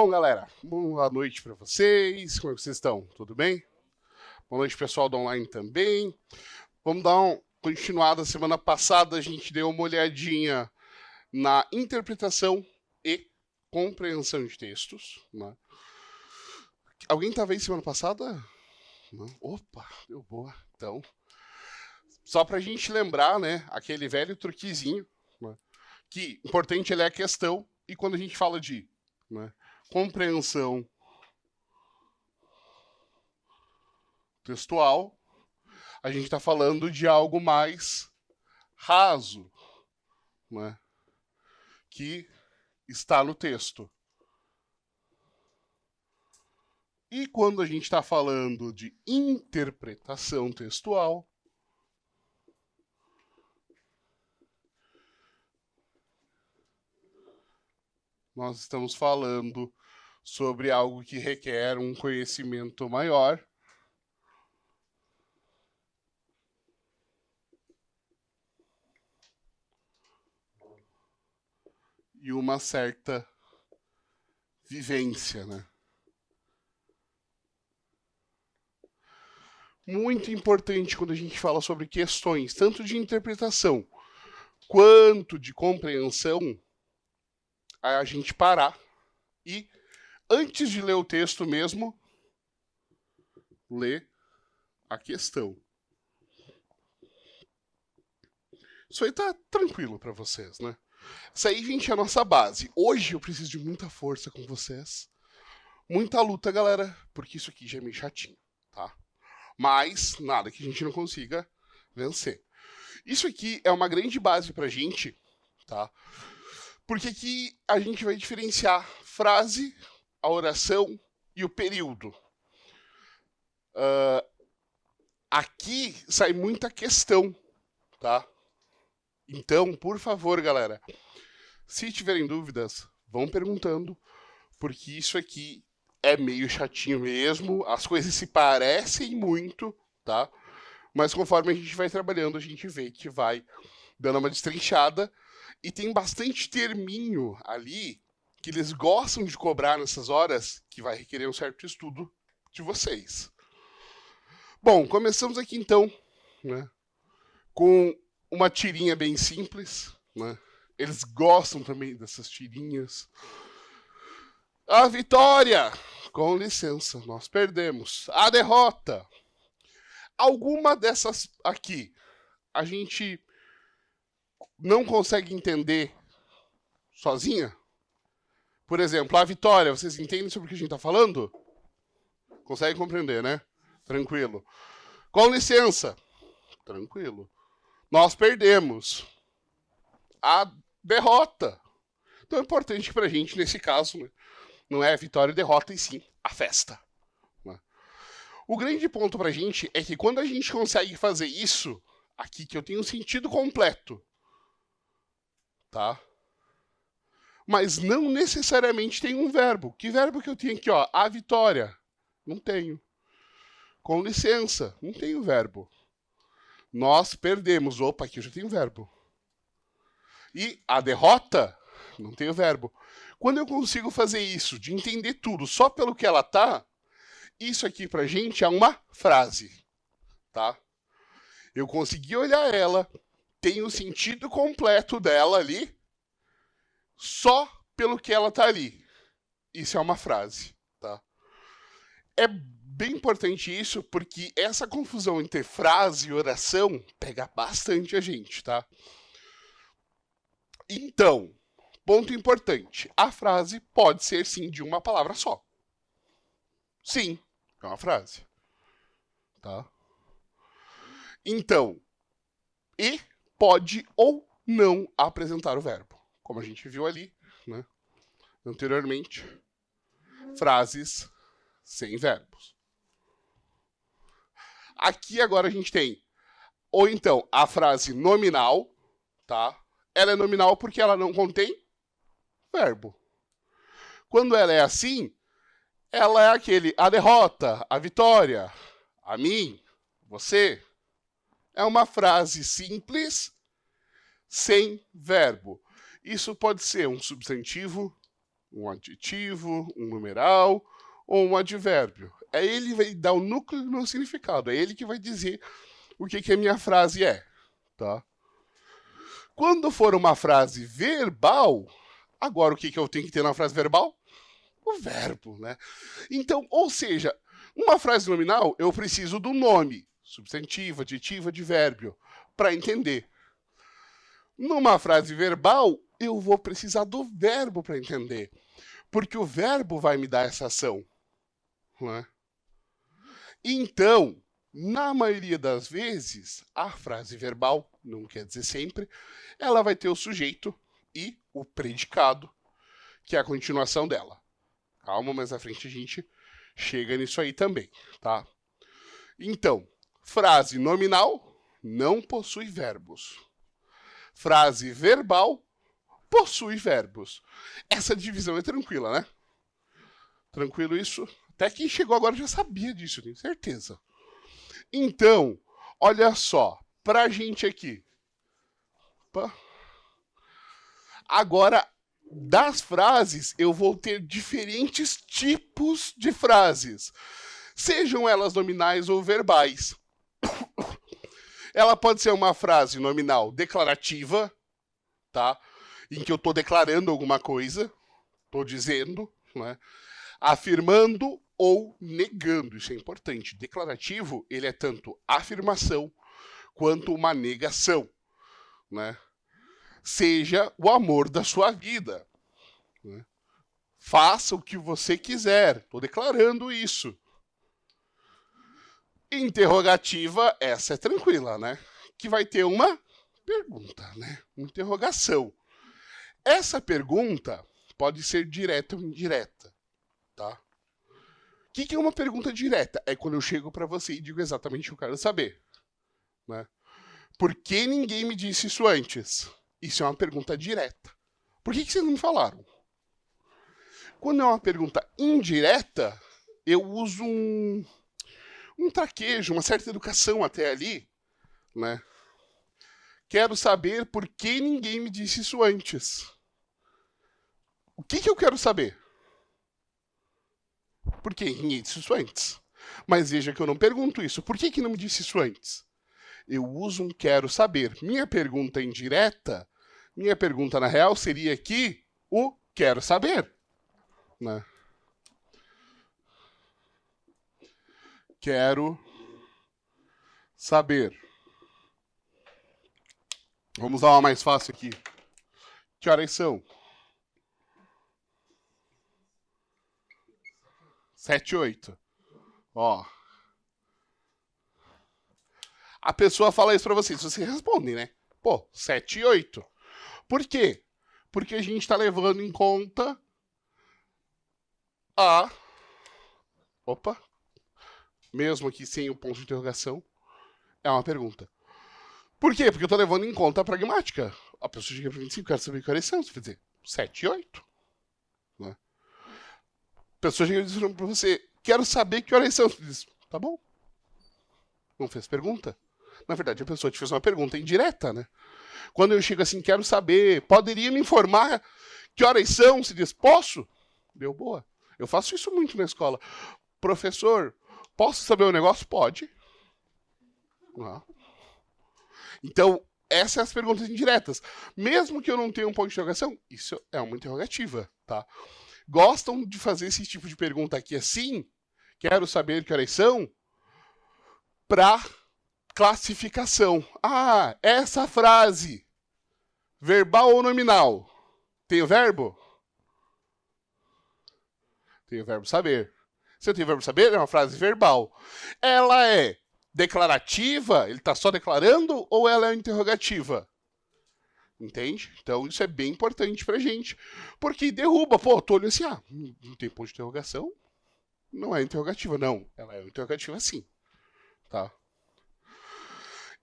Bom, galera, boa noite para vocês. Como é que vocês estão? Tudo bem? Boa noite, pessoal do online também. Vamos dar uma continuada. Semana passada a gente deu uma olhadinha na interpretação e compreensão de textos. Né? Alguém estava aí semana passada? Não? Opa, deu boa. Então, só para a gente lembrar, né, aquele velho truquezinho, né, que importante é a questão, e quando a gente fala de compreensão textual, a gente está falando de algo mais raso, né, que está no texto. E quando a gente está falando de interpretação textual, nós estamos falando sobre algo que requer um conhecimento maior e uma certa vivência, né? Muito importante quando a gente fala sobre questões, tanto de interpretação quanto de compreensão, a gente parar e, antes de ler o texto mesmo, ler a questão. Isso aí tá tranquilo para vocês, né? Isso aí, gente, é a nossa base. Hoje eu preciso de muita força com vocês. Muita luta, galera, porque isso aqui já é meio chatinho, tá? Mas nada que a gente não consiga vencer. Isso aqui é uma grande base pra gente, tá? Porque aqui a gente vai diferenciar frase, a oração e o período. Aqui sai muita questão, tá? Então, por favor, galera, se tiverem dúvidas, vão perguntando, porque isso aqui é meio chatinho mesmo, as coisas se parecem muito, tá? Mas conforme a gente vai trabalhando, a gente vê que vai dando uma destrinchada, e tem bastante terminho ali que eles gostam de cobrar nessas horas, que vai requerer um certo estudo de vocês. Bom, começamos aqui então, né, com uma tirinha bem simples, né? Eles gostam também dessas tirinhas. A vitória! Com licença, nós perdemos. A derrota! Alguma dessas aqui a gente não consegue entender sozinha? Por exemplo, a vitória, vocês entendem sobre o que a gente está falando? Conseguem compreender, né? Tranquilo. Com licença. Tranquilo. Nós perdemos. A derrota. Então é importante pra gente, nesse caso, né, não é a vitória e derrota, e sim a festa. Né? O grande ponto pra gente é que quando a gente consegue fazer isso, aqui que eu tenho um sentido completo, tá? Mas não necessariamente tem um verbo. Que verbo que eu tenho aqui, ó? A vitória. Não tenho. Com licença. Não tenho verbo. Nós perdemos. Opa, aqui eu já tenho verbo. E a derrota? Não tenho verbo. Quando eu consigo fazer isso, de entender tudo só pelo que ela tá, isso aqui pra gente é uma frase. Tá? Eu consegui olhar ela, tenho o sentido completo dela ali, só pelo que ela tá ali. Isso é uma frase, tá? É bem importante isso, porque essa confusão entre frase e oração pega bastante a gente, tá? Então, ponto importante, a frase pode ser sim de uma palavra só. Sim, é uma frase, tá? Então, e pode ou não apresentar o verbo, como a gente viu ali, né, anteriormente, frases sem verbos. Aqui agora a gente tem, ou então, a frase nominal, tá? Ela é nominal porque ela não contém verbo. Quando ela é assim, ela é aquele, a derrota, a vitória, a mim, você. É uma frase simples, sem verbo. Isso pode ser um substantivo, um adjetivo, um numeral ou um advérbio. É ele que vai dar o núcleo do meu significado. É ele que vai dizer o que a minha frase é, tá? Quando for uma frase verbal, agora o que eu tenho que ter na frase verbal? O verbo, né? Então, ou seja, uma frase nominal, eu preciso do nome, substantivo, adjetivo, advérbio, para entender. Numa frase verbal, eu vou precisar do verbo para entender, porque o verbo vai me dar essa ação, né? Então, na maioria das vezes, a frase verbal, não quer dizer sempre, ela vai ter o sujeito e o predicado, que é a continuação dela. Calma, mais à frente a gente chega nisso aí também, tá? Então, frase nominal não possui verbos. Frase verbal possui verbos. Essa divisão é tranquila, né? Tranquilo isso? Até quem chegou agora já sabia disso, tenho certeza. Então, olha só, pra gente aqui. Opa. Agora, das frases, eu vou ter diferentes tipos de frases. Sejam elas nominais ou verbais. Ela pode ser uma frase nominal declarativa, tá? Em que eu estou declarando alguma coisa, estou dizendo, né? Afirmando ou negando, isso é importante. Declarativo, ele é tanto afirmação quanto uma negação, né? Seja o amor da sua vida, né? Faça o que você quiser, estou declarando isso. Interrogativa, essa é tranquila, né? Que vai ter uma pergunta, né? Uma interrogação. Essa pergunta pode ser direta ou indireta, tá? O que é uma pergunta direta? É quando eu chego para você e digo exatamente o que eu quero saber, né? Por que ninguém me disse isso antes? Isso é uma pergunta direta. Por que vocês não me falaram? Quando é uma pergunta indireta, eu uso um traquejo, uma certa educação até ali, né? Quero saber por que ninguém me disse isso antes. O que eu quero saber? Por que ninguém disse isso antes? Mas veja que eu não pergunto isso. Por que não me disse isso antes? Eu uso um quero saber. Minha pergunta indireta, minha pergunta na real seria aqui o quero saber, né? Quero saber. Vamos usar uma mais fácil aqui. Que horas são? 7, 8. Ó. A pessoa fala isso pra vocês, vocês respondem, né? Pô, 7 e 8. Por quê? Porque a gente tá levando em conta a... Opa. Mesmo aqui sem o ponto de interrogação, é uma pergunta. Por quê? Porque eu tô levando em conta a pragmática. A pessoa chega pra mim e diz, quero saber que horas são. Você vai dizer, 7 e 8. Né? A pessoa chega e diz pra você, quero saber que horas são. Você diz, tá bom. Não fez pergunta. Na verdade, a pessoa te fez uma pergunta indireta, né? Quando eu chego assim, quero saber, poderia me informar que horas são? Você diz, posso? Deu boa. Eu faço isso muito na escola. Professor, posso saber o negócio? Pode. Ah. Então, essas são as perguntas indiretas. Mesmo que eu não tenha um ponto de interrogação, isso é uma interrogativa, tá? Gostam de fazer esse tipo de pergunta aqui assim? Quero saber que horas são? Para classificação. Ah, essa frase, verbal ou nominal? Tem o verbo? Tem o verbo saber. Se eu tenho o verbo saber, é uma frase verbal. Ela é declarativa? Ele está só declarando? Ou ela é interrogativa? Entende? Então isso é bem importante pra gente. Porque derruba. Pô, tô olhando assim, não tem ponto de interrogação? Não é interrogativa, não. Ela é interrogativa sim. Tá?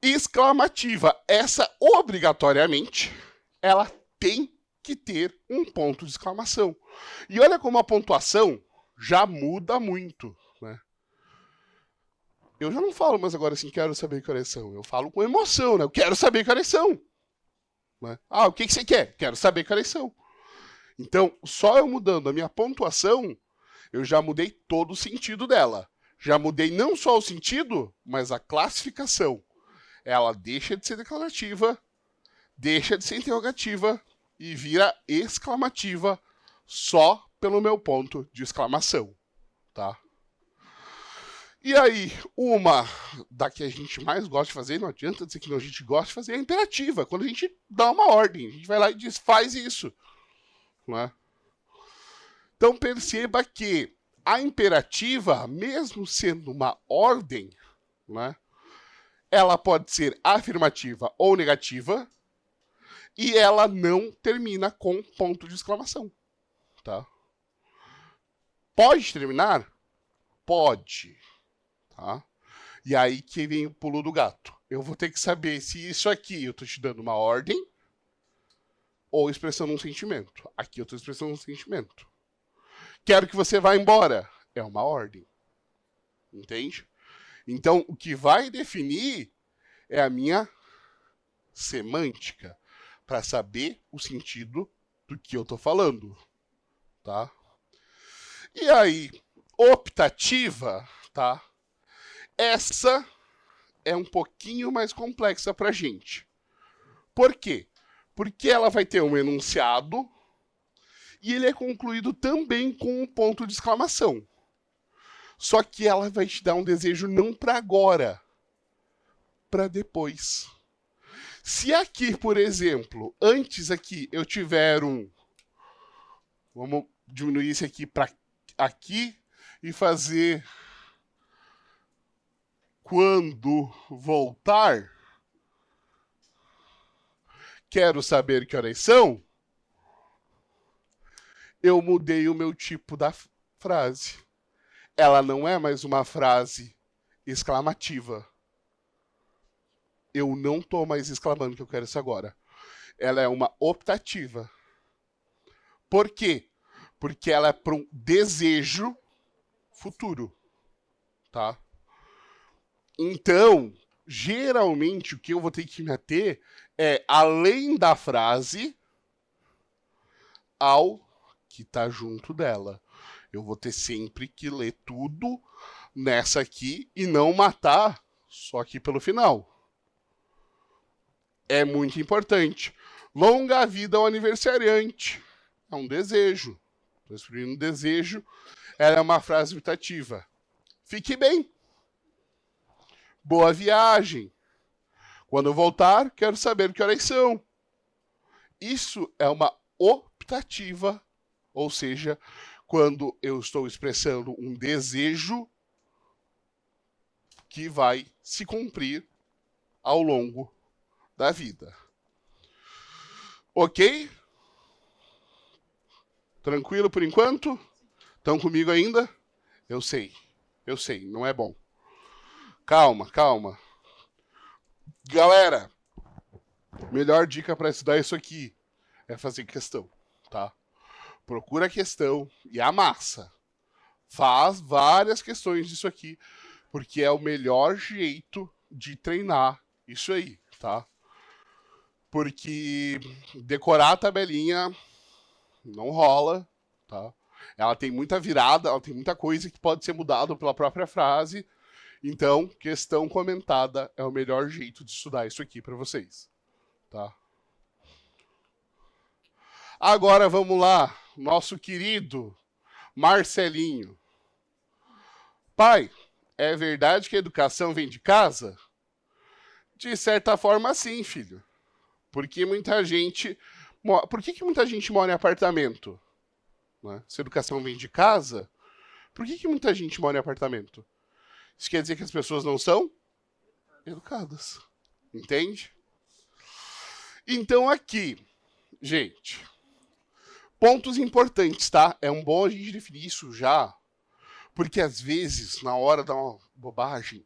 Exclamativa. Essa, obrigatoriamente, ela tem que ter um ponto de exclamação. E olha como a pontuação já muda muito, né? Eu já não falo mais agora assim, quero saber que horas são. Eu falo com emoção, né? Eu quero saber que horas são. Né? Ah, o que você quer? Quero saber que horas são. Então, só eu mudando a minha pontuação, eu já mudei todo o sentido dela. Já mudei não só o sentido, mas a classificação. Ela deixa de ser declarativa, deixa de ser interrogativa e vira exclamativa só pelo meu ponto de exclamação, tá? E aí, uma da que a gente mais gosta de fazer, não adianta dizer que não, a gente gosta de fazer, é a imperativa. Quando a gente dá uma ordem, a gente vai lá e diz, faz isso. Né? Então perceba que a imperativa, mesmo sendo uma ordem, né, ela pode ser afirmativa ou negativa, e ela não termina com ponto de exclamação. Tá? Pode terminar? Pode. Tá? E aí que vem o pulo do gato. Eu vou ter que saber se isso aqui eu estou te dando uma ordem ou expressando um sentimento. Aqui eu estou expressando um sentimento. Quero que você vá embora. É uma ordem. Entende? Então, o que vai definir é a minha semântica para saber o sentido do que eu estou falando. Tá? E aí, optativa, tá? Essa é um pouquinho mais complexa para a gente. Por quê? Porque ela vai ter um enunciado e ele é concluído também com um ponto de exclamação. Só que ela vai te dar um desejo não para agora, para depois. Se aqui, por exemplo, antes aqui eu tiver um... Vamos diminuir isso aqui para aqui e fazer... Quando voltar, quero saber que horas são, eu mudei o meu tipo da frase. Ela não é mais uma frase exclamativa. Eu não estou mais exclamando que eu quero isso agora. Ela é uma optativa. Por quê? Porque ela é para um desejo futuro. Tá? Então, geralmente, o que eu vou ter que me ater é, além da frase, ao que está junto dela. Eu vou ter sempre que ler tudo nessa aqui e não matar só aqui pelo final. É muito importante. Longa vida ao aniversariante. É um desejo. Estou exprimindo um desejo. Ela é uma frase optativa. Fique bem. Boa viagem. Quando eu voltar, quero saber que horas são. Isso é uma optativa, ou seja, quando eu estou expressando um desejo que vai se cumprir ao longo da vida. Ok? Tranquilo por enquanto? Estão comigo ainda? Eu sei, não é bom. Calma, calma. Galera, melhor dica para estudar isso aqui é fazer questão, tá? Procura a questão e amassa. Faz várias questões disso aqui, porque é o melhor jeito de treinar isso aí, tá? Porque decorar a tabelinha não rola, tá? Ela tem muita virada, ela tem muita coisa que pode ser mudada pela própria frase. Então, questão comentada é o melhor jeito de estudar isso aqui para vocês, tá? Agora vamos lá, nosso querido Marcelinho. Pai, é verdade que a educação vem de casa? De certa forma, sim, filho. Porque muita gente... Por que muita gente mora em apartamento? Né? Se a educação vem de casa, por que muita gente mora em apartamento? Isso quer dizer que as pessoas não são educadas. Entende? Então aqui, gente, pontos importantes, tá? É um bom a gente definir isso já, porque às vezes, na hora dá uma bobagem,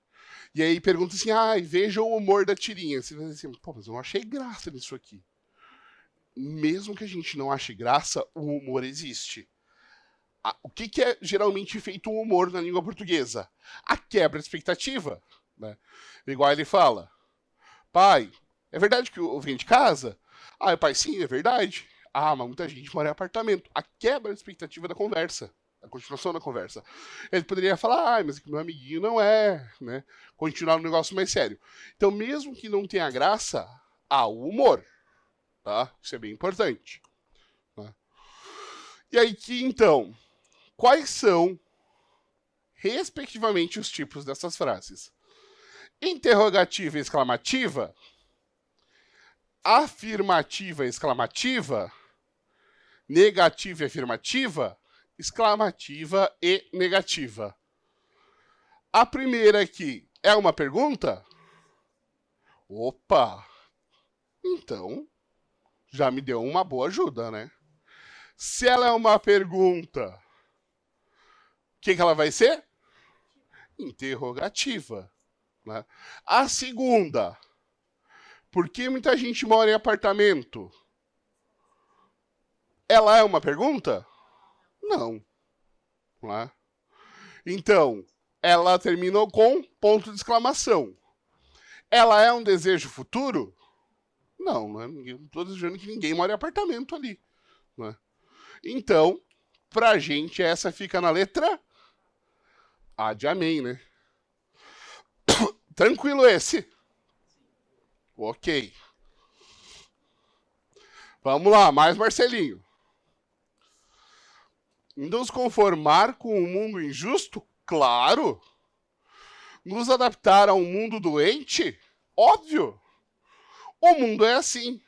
e aí pergunta assim, veja o humor da tirinha. Você vai dizer assim, pô, mas eu não achei graça nisso aqui. Mesmo que a gente não ache graça, o humor existe. O que é geralmente feito um humor na língua portuguesa? A quebra de expectativa. Né? Igual ele fala, pai, é verdade que eu vim de casa? Pai, sim, é verdade. Ah, mas muita gente mora em apartamento. A quebra de expectativa da conversa. A continuação da conversa. Ele poderia falar, mas meu amiguinho não é, né? Continuar no negócio mais sério. Então, mesmo que não tenha graça, há o humor, tá? Isso é bem importante. Tá? E aí que, então, quais são, respectivamente, os tipos dessas frases? Interrogativa e exclamativa, afirmativa e exclamativa, negativa e afirmativa, exclamativa e negativa. A primeira aqui é uma pergunta? Opa! Então, já me deu uma boa ajuda, né? Se ela é uma pergunta, o que ela vai ser? Interrogativa. Né? A segunda, por que muita gente mora em apartamento? Ela é uma pergunta? Não. Né? Então, ela terminou com ponto de exclamação. Ela é um desejo futuro? Não, né? Não estou desejando que ninguém mora em apartamento ali. Né? Então, pra gente, essa fica na letra A de amém, né? Tranquilo esse? Ok. Vamos lá, mais Marcelinho. Nos conformar com um mundo injusto? Claro. Nos adaptar a um mundo doente? Óbvio. O mundo é assim.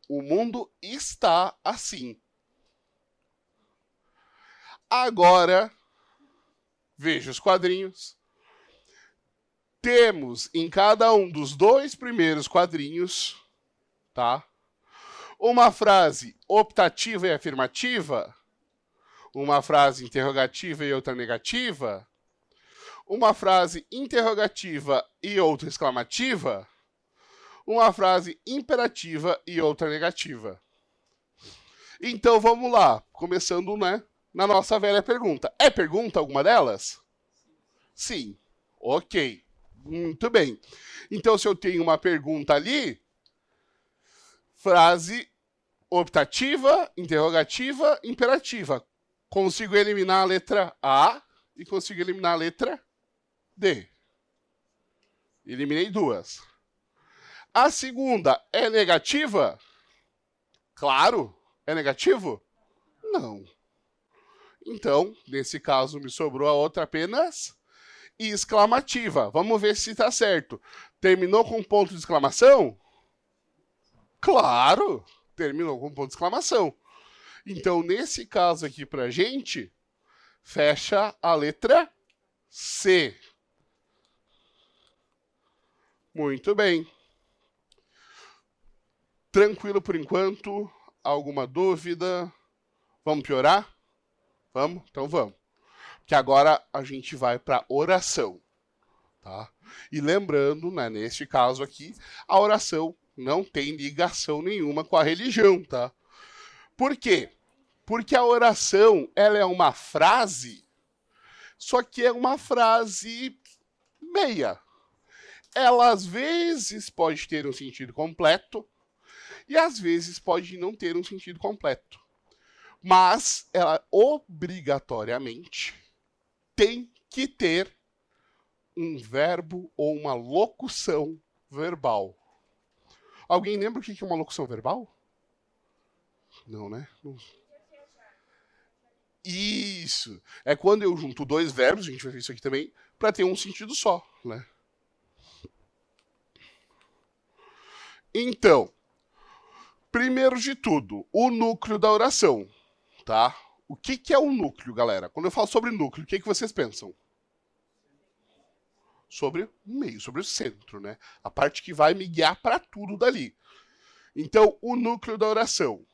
O mundo está assim. Agora, veja os quadrinhos. Temos em cada um dos dois primeiros quadrinhos, tá? Uma frase optativa e afirmativa, uma frase interrogativa e outra negativa, uma frase interrogativa e outra exclamativa, uma frase imperativa e outra negativa. Então vamos lá, começando, né, na nossa velha pergunta. É pergunta alguma delas? Sim. Ok. Muito bem. Então, se eu tenho uma pergunta ali, frase optativa, interrogativa, imperativa. Consigo eliminar a letra A e consigo eliminar a letra D. Eliminei duas. A segunda é negativa? Claro. É negativo? Não. Então, nesse caso, me sobrou a outra apenas exclamativa. Vamos ver se está certo. Terminou com ponto de exclamação? Claro, terminou com ponto de exclamação. Então, nesse caso aqui pra gente, fecha a letra C. Muito bem. Tranquilo por enquanto? Alguma dúvida? Vamos piorar? Vamos? Então vamos. Que agora a gente vai para oração, tá? E lembrando, né, neste caso aqui, a oração não tem ligação nenhuma com a religião, tá? Por quê? Porque a oração, ela é uma frase, só que é uma frase meia. Ela às vezes pode ter um sentido completo e às vezes pode não ter um sentido completo. Mas ela obrigatoriamente tem que ter um verbo ou uma locução verbal. Alguém lembra o que é uma locução verbal? Não, né? Isso. É quando eu junto dois verbos, a gente vai ver isso aqui também, para ter um sentido só, né? Então, primeiro de tudo, o núcleo da oração, tá? O que é o núcleo, galera? Quando eu falo sobre núcleo, o que vocês pensam? Sobre o meio, sobre o centro, né? A parte que vai me guiar para tudo dali. Então, o núcleo da oração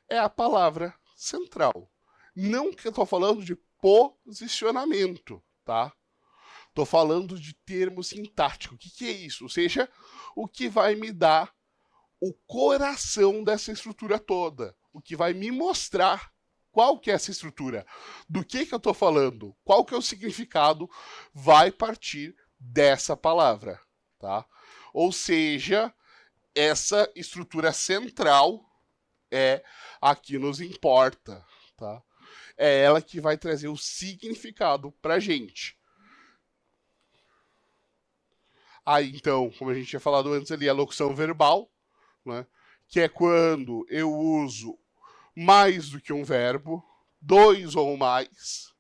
é a palavra central. Não que eu estou falando de posicionamento, tá? Estou falando de termo sintático. O que é isso? Ou seja, o que vai me dar o coração dessa estrutura toda. O que vai me mostrar qual que é essa estrutura. Do que eu estou falando? Qual que é o significado? Vai partir dessa palavra, tá? Ou seja, essa estrutura central é a que nos importa, tá? É ela que vai trazer o significado pra gente. Aí, então, como a gente tinha falado antes ali, a locução verbal, né? Que é quando eu uso mais do que um verbo, dois ou mais,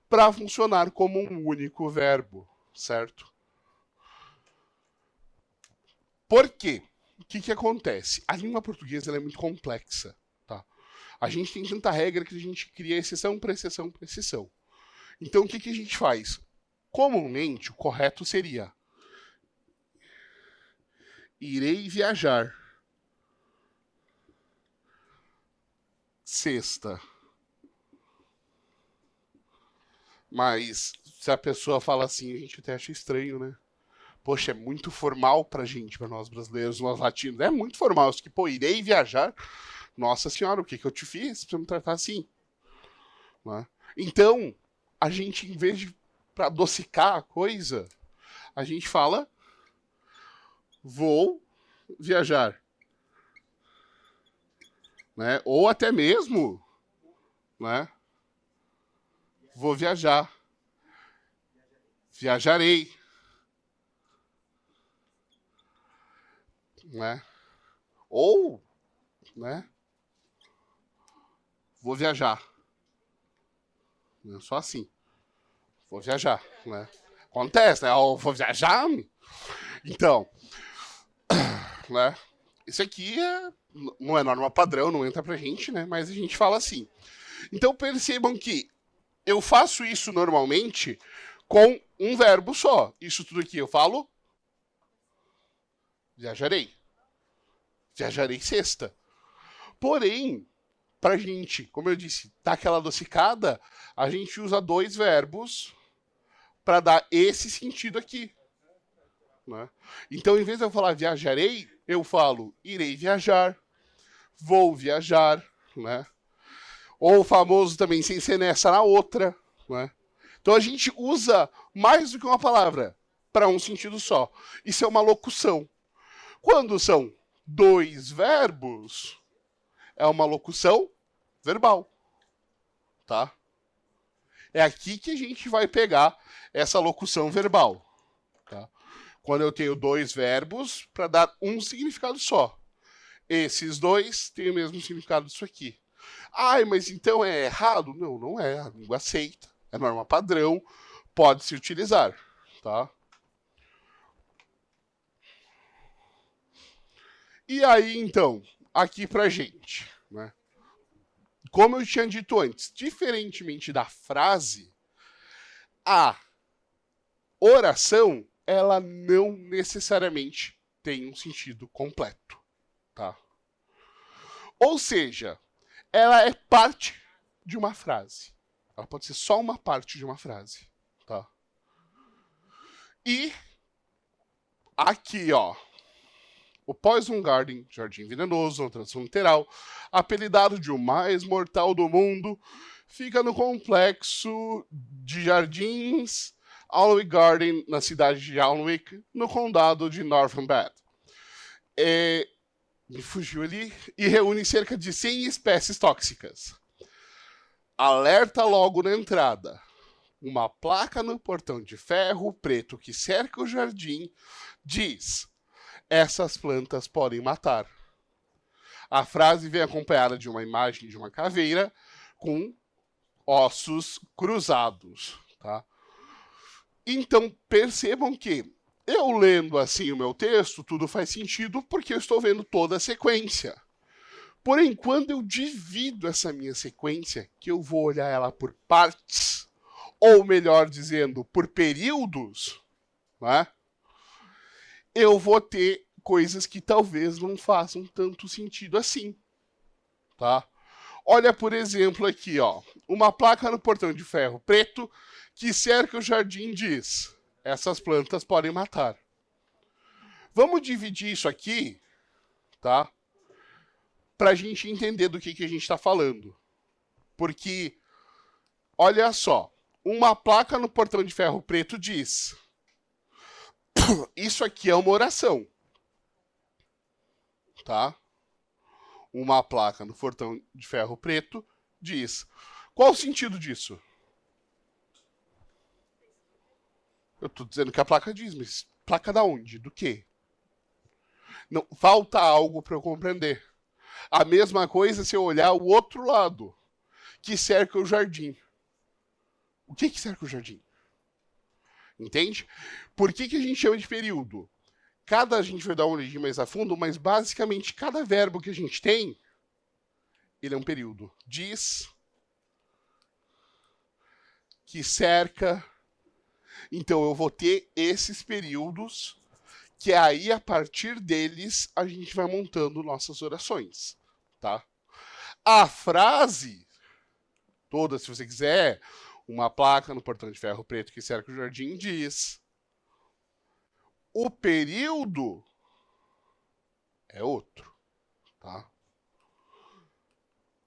para funcionar como um único verbo, certo? Por quê? O que acontece? A língua portuguesa ela é muito complexa, tá? A gente tem tanta regra que a gente cria exceção para exceção para exceção. Então, o que a gente faz? Comumente, o correto seria: irei viajar sexta. Mas se a pessoa fala assim, a gente até acha estranho, né? Poxa, é muito formal pra gente, pra nós brasileiros, nós latinos. É muito formal. Isso que, pô, irei viajar. Nossa senhora, o que eu te fiz pra me tratar assim? Né? Então, a gente, em vez de pra adocicar a coisa, a gente fala: vou viajar. Né? Ou até mesmo, né? Vou viajar. Viajarei. Né? Ou, né? Vou viajar. Só assim. Vou viajar, né? Acontece, né? Eu vou viajar. Então, né? Isso aqui não é norma padrão, não entra pra gente, né? Mas a gente fala assim. Então percebam que eu faço isso normalmente com um verbo só. Isso tudo aqui eu falo: viajarei. Viajarei sexta. Porém, pra gente, como eu disse, dar aquela adocicada, a gente usa dois verbos para dar esse sentido aqui. Né? Então, em vez de eu falar viajarei, eu falo irei viajar, vou viajar, né? Ou o famoso também sem ser nessa na outra, né? Então a gente usa mais do que uma palavra para um sentido só. Isso é uma locução. Quando são dois verbos, é uma locução verbal, tá? É aqui que a gente vai pegar essa locução verbal, tá? Quando eu tenho dois verbos para dar um significado só. Esses dois têm o mesmo significado disso aqui. Ai, mas então é errado? Não, não é. A língua aceita. É norma padrão. Pode se utilizar, tá? E aí, então, aqui pra gente, né? Como eu tinha dito antes, diferentemente da frase, a oração, ela não necessariamente tem um sentido completo, tá? Ou seja, ela é parte de uma frase. Ela pode ser só uma parte de uma frase, tá? E aqui, ó, o Poison Garden, Jardim Venenoso, uma tradução literal, apelidado de o mais mortal do mundo, fica no complexo de jardins Alnwick Garden, na cidade de Alnwick, no condado de Northumberland. Me fugiu ali. E reúne cerca de 100 espécies tóxicas. Alerta logo na entrada. Uma placa no portão de ferro preto que cerca o jardim diz: essas plantas podem matar. A frase vem acompanhada de uma imagem de uma caveira com ossos cruzados, tá? Então, percebam que eu lendo assim o meu texto, tudo faz sentido porque eu estou vendo toda a sequência. Porém, quando eu divido essa minha sequência, que eu vou olhar ela por partes, ou melhor dizendo, por períodos, né? Eu vou ter coisas que talvez não façam tanto sentido assim, tá? Olha, por exemplo, aqui, ó, uma placa no portão de ferro preto que cerca o jardim diz: essas plantas podem matar. Vamos dividir isso aqui, tá? Pra gente entender do que a gente está falando. Porque, olha só, uma placa no portão de ferro preto diz: isso aqui é uma oração, tá? uma placa no portão de ferro preto diz. Qual o sentido disso? Eu estou dizendo que a placa diz, mas placa da onde? Do quê? Não, falta algo para eu compreender. A mesma coisa se eu olhar o outro lado, que cerca o jardim. O que cerca o jardim? Entende? Por que a gente chama de período? A gente vai dar uma olhadinha mais a fundo, mas basicamente cada verbo que a gente tem, ele é um período. Diz, que cerca. Então eu vou ter esses períodos, que aí a partir deles a gente vai montando nossas orações, tá? A frase toda, se você quiser, uma placa no portão de ferro preto que cerca o jardim diz. O período é outro, tá?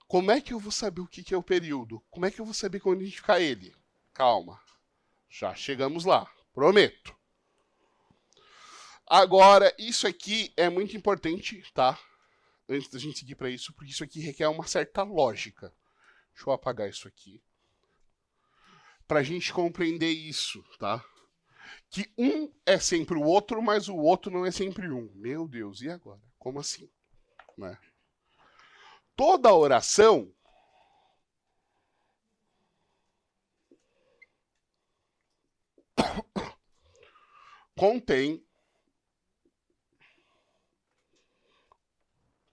Como é que eu vou saber o que é o período? Como é que eu vou saber como identificar ele? Calma, já chegamos lá, prometo. Agora, isso aqui é muito importante, tá? Antes da gente seguir para isso, porque isso aqui requer uma certa lógica. Deixa eu apagar isso aqui. Pra gente compreender isso, tá? Que um é sempre o outro, mas o outro não é sempre um. Meu Deus, e agora? Como assim? Né? Toda oração contém,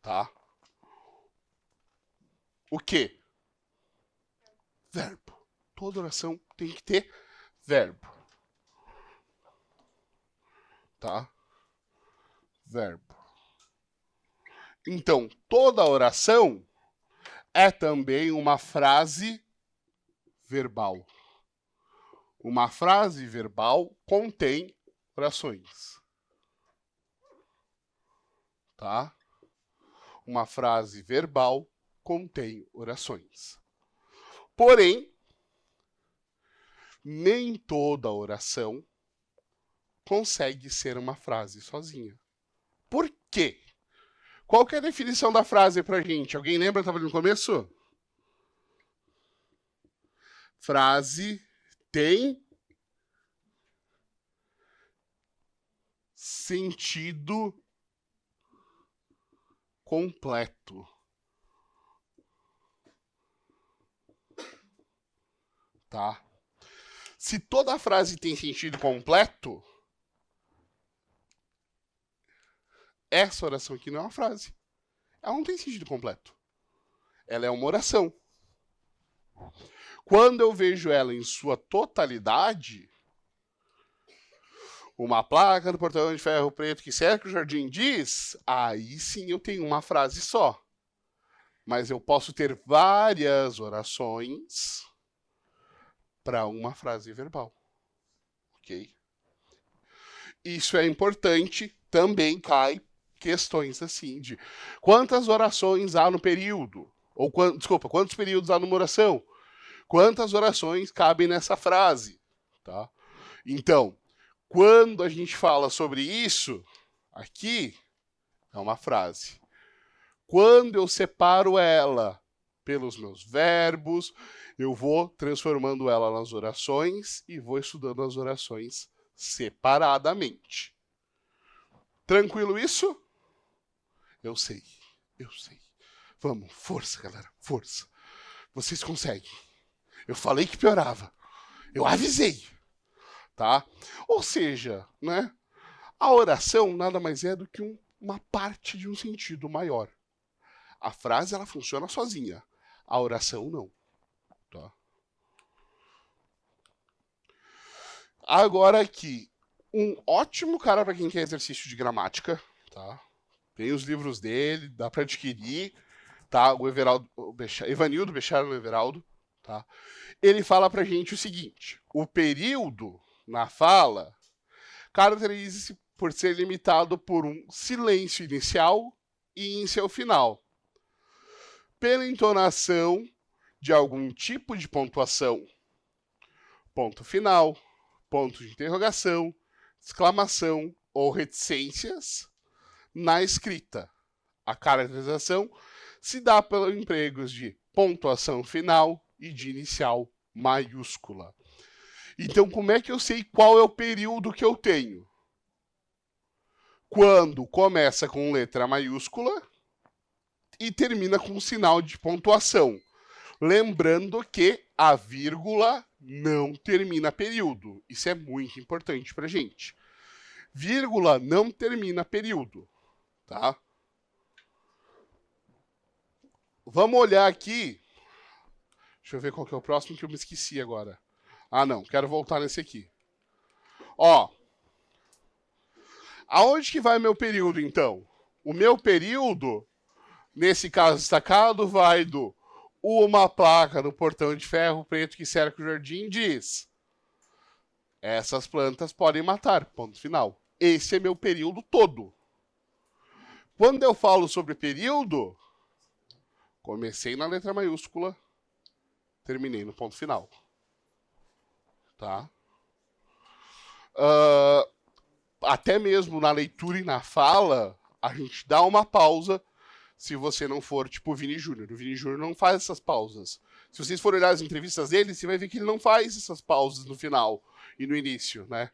tá? O quê? Verbo. Toda oração tem que ter verbo. Tá? Verbo. Então, toda oração é também uma frase verbal. Uma frase verbal contém orações. Tá? Uma frase verbal contém orações. Porém, nem toda oração consegue ser uma frase sozinha. Por quê? Qual que é a definição da frase pra gente? Alguém lembra? Estava no começo? Frase tem sentido completo. Tá? Se toda frase tem sentido completo, essa oração aqui não é uma frase. Ela não tem sentido completo. Ela é uma oração. Quando eu vejo ela em sua totalidade, uma placa do portão de ferro preto que cerca o jardim diz, aí sim eu tenho uma frase só. Mas eu posso ter várias orações para uma frase verbal. Ok? Isso é importante, também cai questões assim de quantas orações há no período? Ou quantos períodos há numa oração? Quantas orações cabem nessa frase? Tá? Então, quando a gente fala sobre isso, aqui é uma frase. Quando eu separo ela pelos meus verbos, eu vou transformando ela nas orações e vou estudando as orações separadamente. Tranquilo isso? Eu sei, eu sei. Vamos, força, galera, força. Vocês conseguem. Eu falei que piorava. Eu avisei. Tá? Ou seja, né? A oração nada mais é do que uma parte de um sentido maior. A frase ela funciona sozinha. A oração não. Tá? Agora aqui, um ótimo cara para quem quer exercício de gramática, tá? Tem os livros dele, dá para adquirir, tá? O Evanildo Bechardo Everaldo, tá? Ele fala pra gente o seguinte: o período na fala caracteriza-se por ser limitado por um silêncio inicial e em seu final, pela entonação de algum tipo de pontuação, ponto final, ponto de interrogação, exclamação ou reticências na escrita. A caracterização se dá pelos empregos de pontuação final e de inicial maiúscula. Então, como é que eu sei qual é o período que eu tenho? Quando começa com letra maiúscula e termina com sinal de pontuação. Lembrando que a vírgula não termina período. Isso é muito importante pra gente. Vírgula não termina período, tá? Vamos olhar aqui. Deixa eu ver qual que é o próximo que eu me esqueci agora. Ah, não. Quero voltar nesse aqui. Ó. Aonde que vai meu período, então? O meu período, nesse caso destacado, vai do uma placa no portão de ferro preto que cerca o jardim diz: essas plantas podem matar, ponto final. Esse é meu período todo. Quando eu falo sobre período, comecei na letra maiúscula, terminei no ponto final. Tá? Até mesmo na leitura e na fala, a gente dá uma pausa se você não for tipo o Vini Júnior. O Vini Júnior não faz essas pausas. Se vocês forem olhar as entrevistas dele, você vai ver que ele não faz essas pausas no final e no início, né?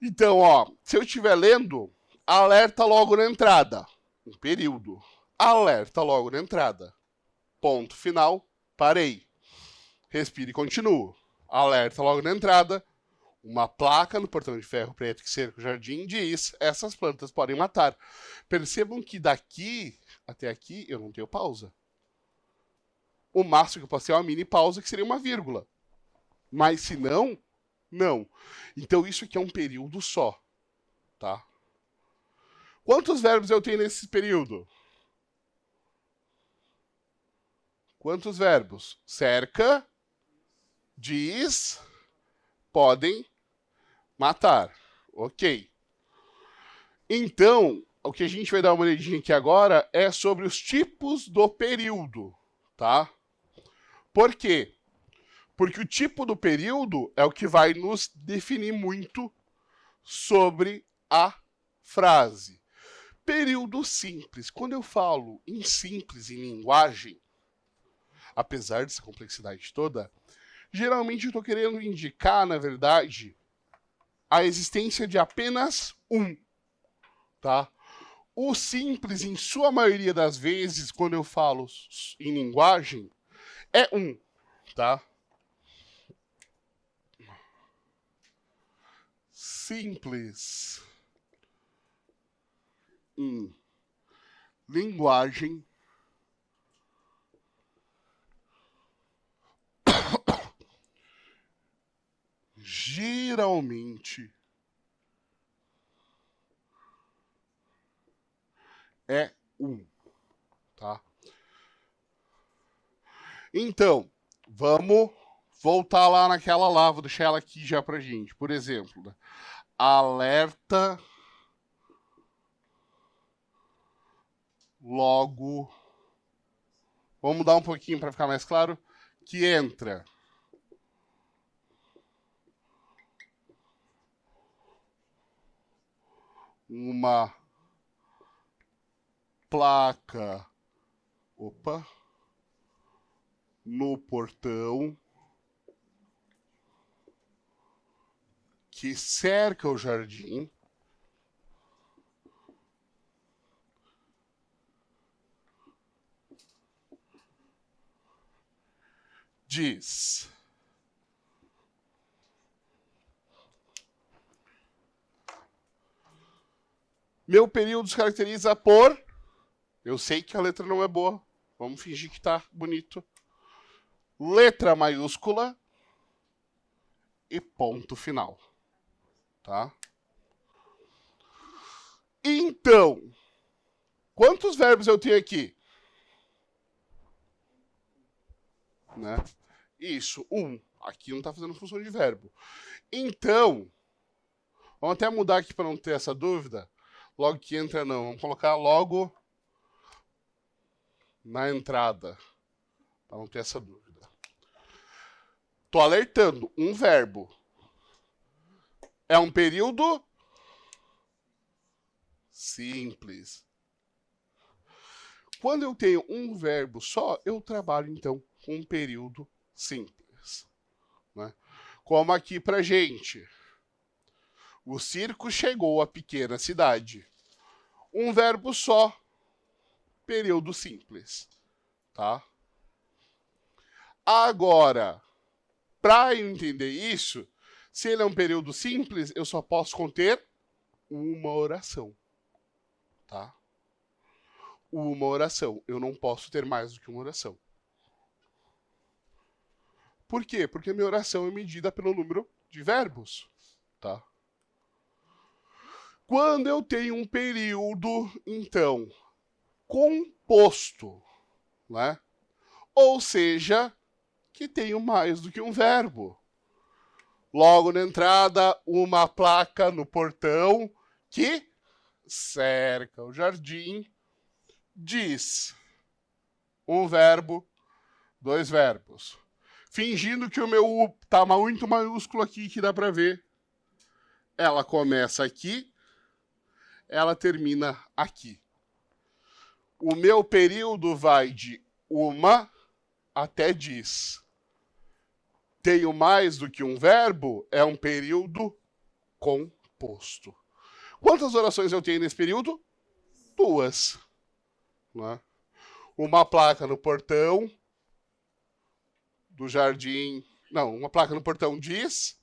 Então, ó, se eu estiver lendo, alerta logo na entrada. Um período. Alerta logo na entrada. Ponto final, parei. Respire e continuo. Alerta logo na entrada. Uma placa no portão de ferro preto que cerca o jardim diz: essas plantas podem matar. Percebam que daqui até aqui eu não tenho pausa. O máximo que eu posso ter é uma mini pausa, que seria uma vírgula. Mas se não, não. Então isso aqui é um período só, tá? Quantos verbos eu tenho nesse período? Quantos verbos? Cerca, diz, podem matar. Ok. Então, o que a gente vai dar uma olhadinha aqui agora é sobre os tipos do período, tá? Por quê? Porque o tipo do período é o que vai nos definir muito sobre a frase. Período simples. Quando eu falo em simples, em linguagem, apesar dessa complexidade toda, geralmente eu estou querendo indicar, na verdade, a existência de apenas um, tá? O simples, em sua maioria das vezes, quando eu falo em linguagem, é um, tá? Simples em linguagem geralmente é um, tá? Então, vamos voltar lá naquela lá, vou deixar ela aqui já pra gente. Por exemplo, né? Alerta logo. Vamos mudar um pouquinho para ficar mais claro. Que entra uma placa, opa, no portão que cerca o jardim diz: meu período se caracteriza por... Eu sei que a letra não é boa, vamos fingir que tá bonito. Letra maiúscula e ponto final, tá? Então, quantos verbos eu tenho aqui? Né? Isso, um. Aqui não está fazendo função de verbo. Então, vamos até mudar aqui para não ter essa dúvida. Logo que entra, não. Vamos colocar logo na entrada, para não ter essa dúvida. Tô alertando, um verbo é um período simples. Quando eu tenho um verbo só, eu trabalho, então, com um período simples. Né? Como aqui pra gente. O circo chegou à pequena cidade. Um verbo só, período simples. Tá? Agora, para eu entender isso, se ele é um período simples, eu só posso conter uma oração. Tá? Uma oração. Eu não posso ter mais do que uma oração. Por quê? Porque a minha oração é medida pelo número de verbos. Tá? Quando eu tenho um período, então, composto, né? Ou seja, que tenho mais do que um verbo. Logo na entrada, uma placa no portão que cerca o jardim diz um verbo, dois verbos. Fingindo que o meu U tá muito maiúsculo aqui, que dá para ver. Ela começa aqui, ela termina aqui. O meu período vai de uma até diz. Tenho mais do que um verbo, é um período composto. Quantas orações eu tenho nesse período? Duas. Né? Uma placa no portão do jardim. Não, uma placa no portão diz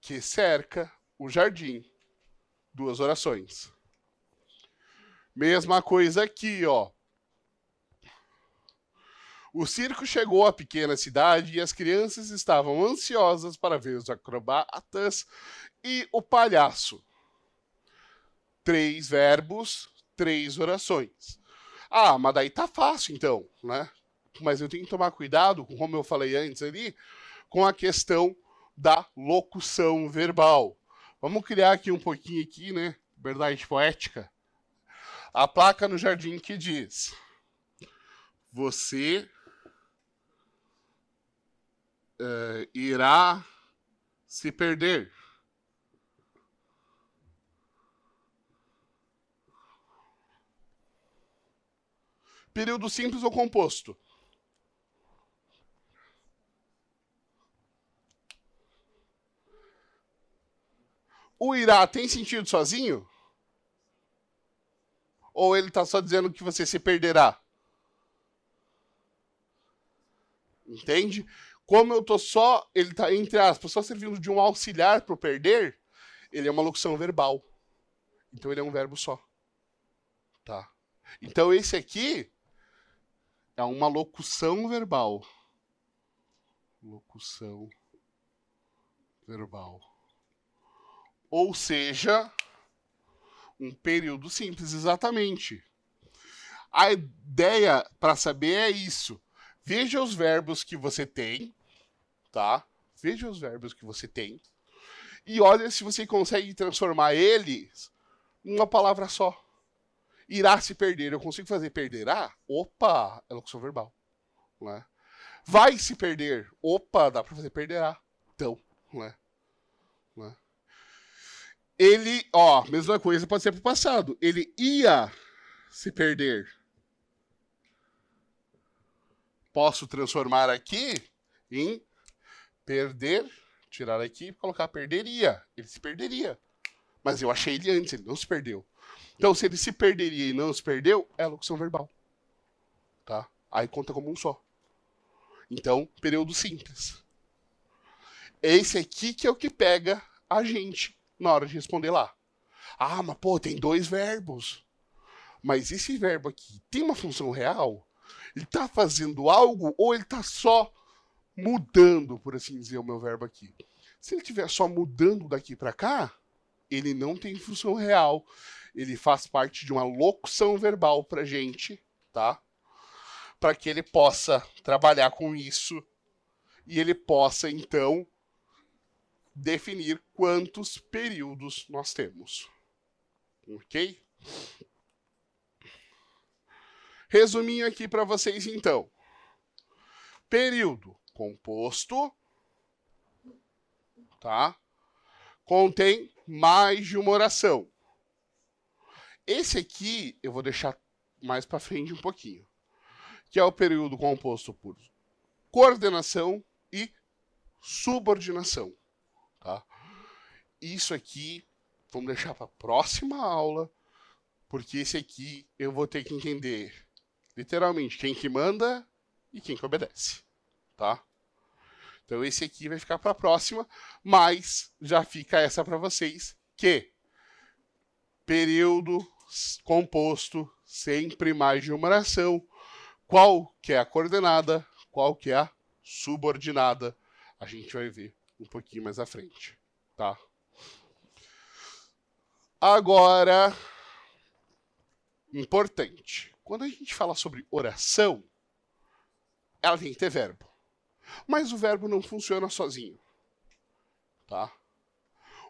que cerca o jardim. Duas orações. Mesma coisa aqui, ó. O circo chegou à pequena cidade e as crianças estavam ansiosas para ver os acrobatas e o palhaço. 3 verbos, 3 orações. Ah, mas daí tá fácil então, né? Mas eu tenho que tomar cuidado, como eu falei antes ali, com a questão da locução verbal. Vamos criar aqui um pouquinho aqui, né? Verdade poética. A placa no jardim que diz: você irá se perder. Período simples ou composto? O irá tem sentido sozinho? Ou ele está só dizendo que você se perderá? Entende? Como eu tô só, ele tá, entre aspas, só servindo de um auxiliar para o perder, ele é uma locução verbal. Então ele é um verbo só. Tá? Então esse aqui é uma locução verbal. Locução verbal. Ou seja, um período simples, exatamente. A ideia para saber é isso. Veja os verbos que você tem, tá? Veja os verbos que você tem e olha se você consegue transformar eles em uma palavra só. Irá se perder. Eu consigo fazer perderá? Opa, é locução verbal. Né? Vai se perder. Opa, dá para fazer perderá. Então, né? Né? Ele, ó, mesma coisa pode ser pro passado. Ele ia se perder. Posso transformar aqui em perder, tirar aqui e colocar perderia. Ele se perderia. Mas eu achei ele antes, ele não se perdeu. Então, se ele se perderia e não se perdeu, é locução verbal. Tá? Aí conta como um só. Então, período simples. Esse aqui que é o que pega a gente na hora de responder lá. Ah, mas pô, tem 2 verbos. Mas esse verbo aqui tem uma função real? Ele está fazendo algo ou ele está só mudando, por assim dizer, o meu verbo aqui? Se ele estiver só mudando daqui para cá, ele não tem função real. Ele faz parte de uma locução verbal para gente, tá? Para que ele possa trabalhar com isso e ele possa, então, definir quantos períodos nós temos. Ok? Resuminho aqui para vocês, então. Período composto, tá? Contém mais de uma oração. Esse aqui eu vou deixar mais para frente um pouquinho, que é o período composto por coordenação e subordinação, tá? Isso aqui vamos deixar para a próxima aula, porque esse aqui eu vou ter que entender literalmente quem que manda e quem que obedece, tá? Então esse aqui vai ficar para a próxima, mas já fica essa para vocês, que período composto sempre mais de uma oração, qual que é a coordenada, qual que é a subordinada, a gente vai ver um pouquinho mais à frente, tá? Agora, importante, quando a gente fala sobre oração, ela tem que ter verbo. Mas o verbo não funciona sozinho, tá?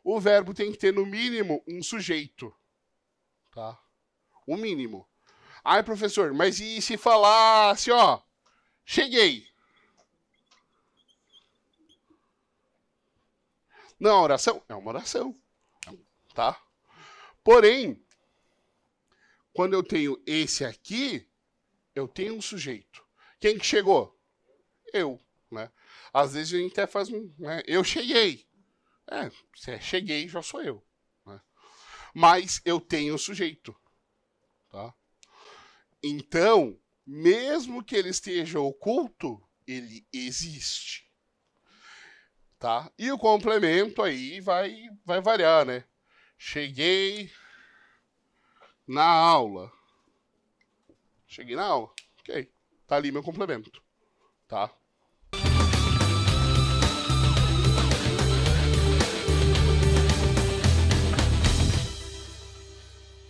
O verbo tem que ter, no mínimo, um sujeito, tá? O mínimo. Ai, professor, mas e se falar assim, ó, cheguei? Não, oração é uma oração, tá? Porém, quando eu tenho esse aqui, eu tenho um sujeito. Quem que chegou? Eu, né? Às vezes a gente até faz um, né? Eu cheguei. Se é cheguei, já sou eu, né? Mas eu tenho o sujeito, tá? Então, mesmo que ele esteja oculto, ele existe, tá? E o complemento aí vai variar, né? Cheguei na aula. Cheguei na aula, ok. Tá ali meu complemento, tá?